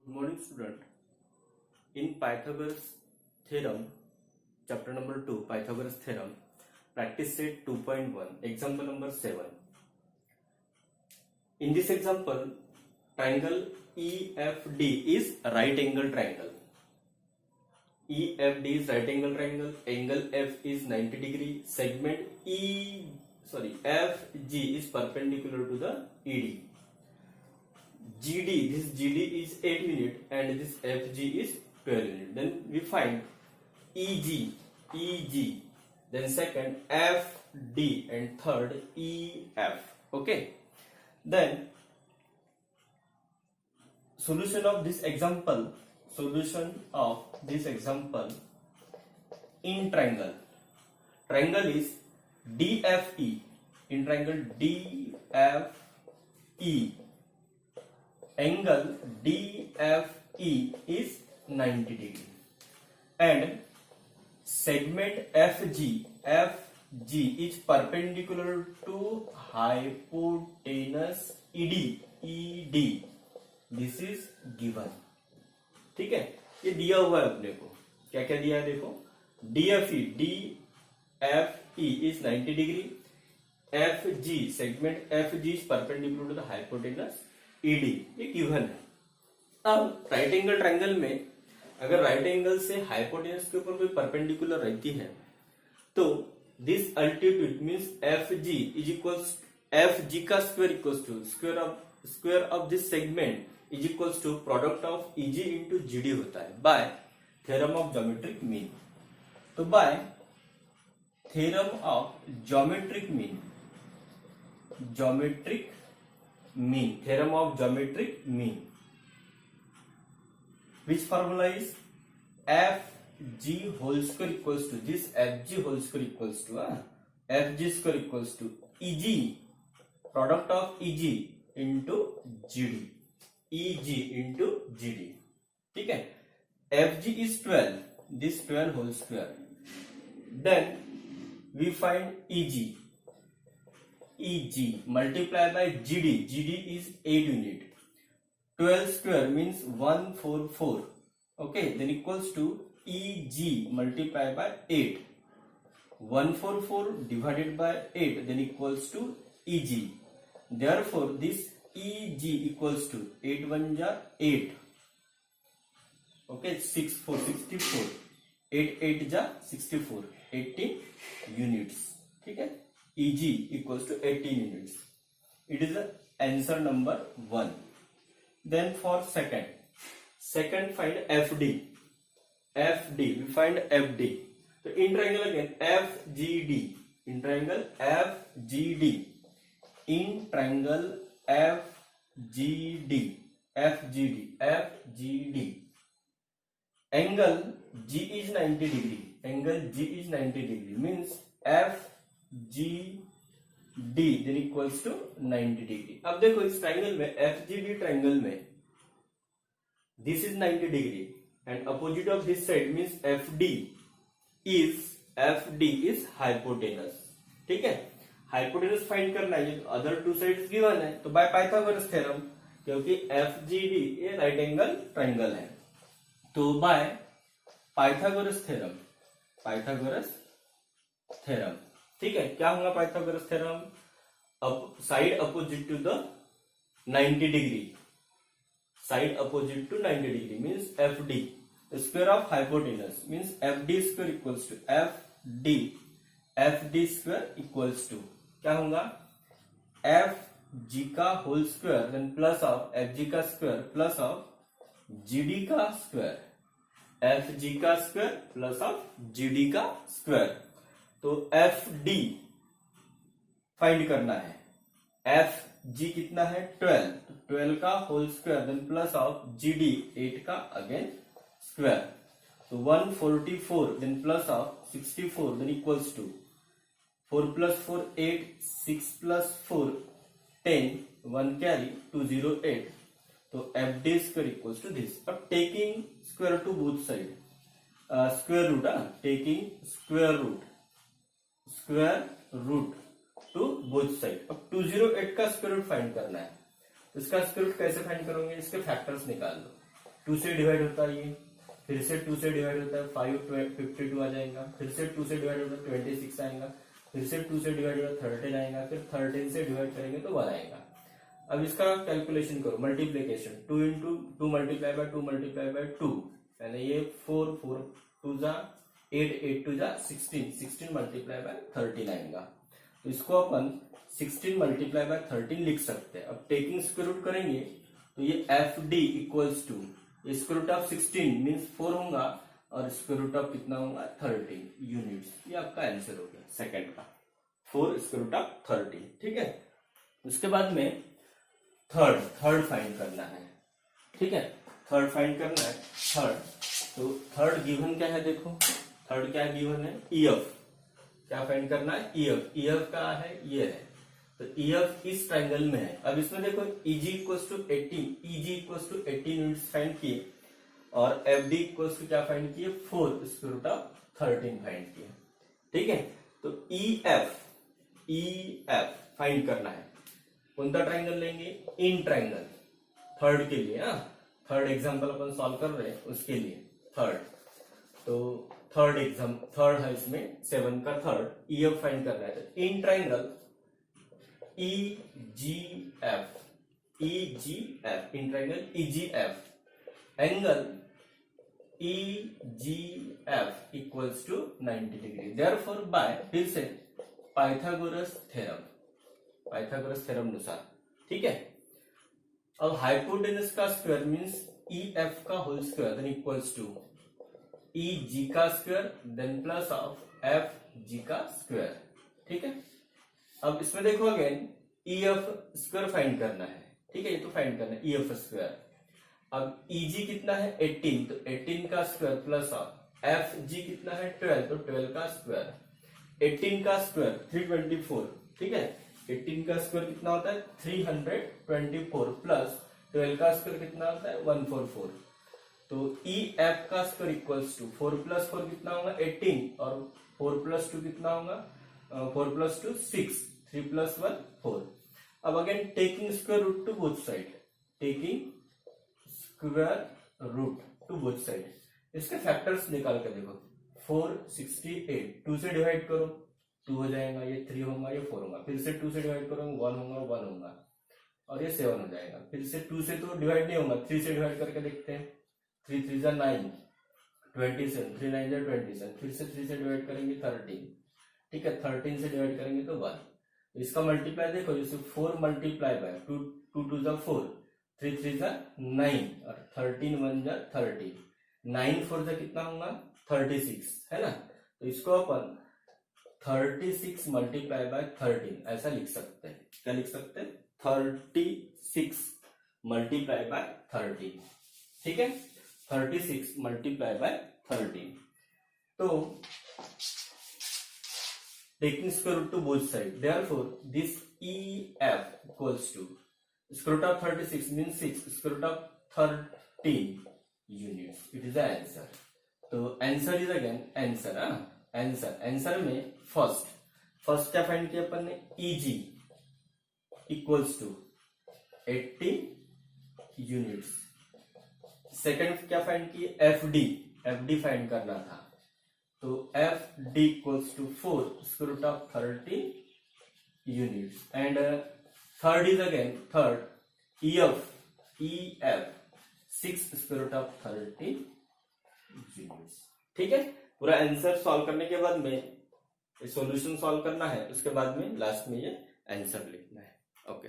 Good morning, student. In Pythagoras theorem, chapter number 2, Pythagoras theorem, practice set 2.1, example number 7. In this example, triangle EFD is a right angle triangle. EFD is right angle triangle. Angle F is 90 degree. Segment FG is perpendicular to the ED. GD, this GD is 8 unit and this FG is 12 unit. Then we find EG, then second FD and third EF. Okay. Then solution of this example in triangle. Triangle is DFE. In triangle DFE, angle DFE is 90 degree and segment FG is perpendicular to hypotenuse ED. This is given. ठीक है, ये दिया हुआ है अपने को. क्या क्या दिया है देखो. DFE is 90 degree. FG, segment FG is perpendicular to the hypotenuse ED. ये गिवन है. अब राइट एंगल ट्रायंगल में अगर राइट एंगल से हाइपोटेनस के ऊपर कोई परपेंडिकुलर रहती है तो this altitude means FG is equals FG का square equals to square of this segment is equals to product of EG into GD होता है by theorem of geometric mean. तो by theorem of geometric mean, which formula is FG whole square equals to this FG whole square equals to FG square equals to EG, product of EG into GD. ठीक है. FG is 12, this 12 whole square. Then we find EG multiply by GD is 8 unit. 12 square means 144. Okay, then equals to EG multiply by 8. 144 divided by 8 then equals to EG. Therefore, this EG equals to 8 1 ja 8. Okay, 64. 8 8 ja 64. 18 units. ठीक है. EG equals to 18 units. It is the answer number 1. Then for second find FD. We find FD. So in triangle again FGD. In triangle FGD. Angle G is 90 degree. Means FGD then equals to 90 degree. अब देखो इस triangle में FGD triangle में this is 90 degree and opposite of this side means FD is hypotenuse. ठीक है. Hypotenuse find करना है. Other two sides given है तो बाय पाइथागोरस थ्योरम, क्योंकि FGD ये राइट एंगल ट्राइंगल है तो बाय पाइथागोरस थ्योरम. ठीक है. क्या होगा पाइथागोरस थ्योरम. अब side opposite to the 90 degree. Side opposite to 90 degree means FD. The square of hypotenuse means FD square equals to FD square equals to क्या होगा FG का whole square then plus of FG का square plus of GD का square. FG का square plus of GD का square. तो FD find करना है. FG कितना है 12. 12 का whole square then plus of GD 8 का अगेन स्क्वायर. तो 144 then plus of 64 then equals to 4 plus 4 8, 6 plus 4 10, 1 carry 208. तो FD square equals to this. अब taking square to both side, square root taking square root to both side. अब 208 का square root find करना है. इसका square root कैसे find करोगे. इसके फैक्टर्स निकाल लो. 2 से डिवाइड होता है ये, फिर से 2 से डिवाइड होता है 52 आ जाएगा, फिर से 2 से डिवाइड होता है 26 आएगा, फिर से 2 से डिवाइड होता है 13 आएगा, फिर 13 से डिवाइड करेंगे तो 1 आएगा। अब इसका कैलकुलेशन करो, multiplication 2 into 2 multiply by 2 multiply by 2, यानी ये 4 4 2 जा 8 8 2 जा 16 16 मल्टीप्लाई बाय 13 आएगा। तो इसको अपन 16 मल्टीप्लाई बाय 13 लिख सकते हैं। अब टेकिंग स्क्वायर रूट करेंगे तो ये F D equals to square root of 16 means 4 होगा और स्क्वायर रूट ऑफ कितना होगा 13 यूनिट्स। ये आपका आंसर हो गया सेकंड का, 4 स्क्वायर रूट ऑफ 13। ठीक है, उसके बाद में थर्ड फाइंड करना है। ठीक है, थर्ड फाइंड करना है। थर्ड गिवन क्या है, देखो थर्ड क्या गिवन है, ईएफ। क्या फाइंड करना है, ईएफ। ईएफ का है ये है, तो ईएफ इस ट्रायंगल में है। अब इसमें देखो EG equals to 18 units find किए और एफडी इक्वल्स टू क्या फाइंड किए 4 स्क्वायर रूट ऑफ 13 फाइंड किए। ठीक है, तो ईएफ फाइंड करना है। कौन सा ट्रायंगल लेंगे, इन ट्रायंगल, थर्ड के लिए। थर्ड एग्जांपल अपन सॉल्व कर रहे हैं उसके लिए थर्ड। तो थर्ड है इसमें 7 का थर्ड, ईएफ फाइंड करना है। तो in triangle EGF in triangle EGF angle EGF equals to 90 degree. Therefore by, फिर से पाइथागोरस थ्योरम नुसार। ठीक है, अब हाइपोटेनस का स्क्वायर मींस ईएफ का whole square then equals to EG का square then plus of F G का स्क्वायर। ठीक है, अब इसमें देखो अगेन ईएफ स्क्वायर फाइंड करना है। ठीक है, ये तो फाइंड करना है ईएफ स्क्वायर। अब ईजी कितना है 18, तो 18 का स्क्वायर प्लस ऑफ एफ जी कितना है 12, तो 12 का स्क्वायर। 18 का स्क्वायर 324। ठीक है, 18 का स्क्वायर कितना होता है 324 प्लस 12 का स्क्वायर कितना होता है 144। तो ई एफ का स्क्वायर इक्वल्स टू 4 प्लस 4 कितना होगा 18 और 4 प्लस 2 कितना होगा 4 प्लस 2 6, 3 प्लस 1 4। अब again taking square root to both side, इसके फैक्टर्स निकाल के देखो 468, 2 से डिवाइड करो 2 हो जाएगा, ये 3 होगा, ये 4 होगा, फिर से 2 से डिवाइड करोगे 1 होगा 1 होगा और ये 7 हो जाएगा। फिर से 2 से तो डिवाइड नहीं होगा, 3 से डिवाइड करके देखते हैं, 3 3 जा 9, 27, 3 9 जा 27, फिर से 3 से डिवाइड करेंगे 13। ठीक है, 13 से डिवाइड करेंगे तो 1। इसका मल्टीप्लाई देखो, जैसे 4 मल्टीप्लाई बाय 2 2 जा 4, 3 3 जा 9 और 13 1 जा 30, 9 4 जा कितना होगा 36, है ना। तो इसको अपन 36 मल्टीप्लाई बाय 13 ऐसा लिख सकते हैं। क्या लिख सकते हैं 36 मल्टीप्लाई बाय 13। ठीक है, 36 मल्टीप्लाई बाय 13। तो taking square root to both sides, therefore this EF equals to square root of 36 means 6 square root of 13 units. It is the answer. तो answer is again answer. Answer में first क्या find किया अपन ने EG equals to 80 units. Second क्या find किए FD find करना था, तो FD equals to 4 square root of 13 units. And third is again EF 6 square root of 13 units. ठीक है, पूरा आंसर सॉल्व करने के बाद में सॉल्यूशन सॉल्व करना है, उसके बाद में लास्ट में ये आंसर लिखना है। ओके।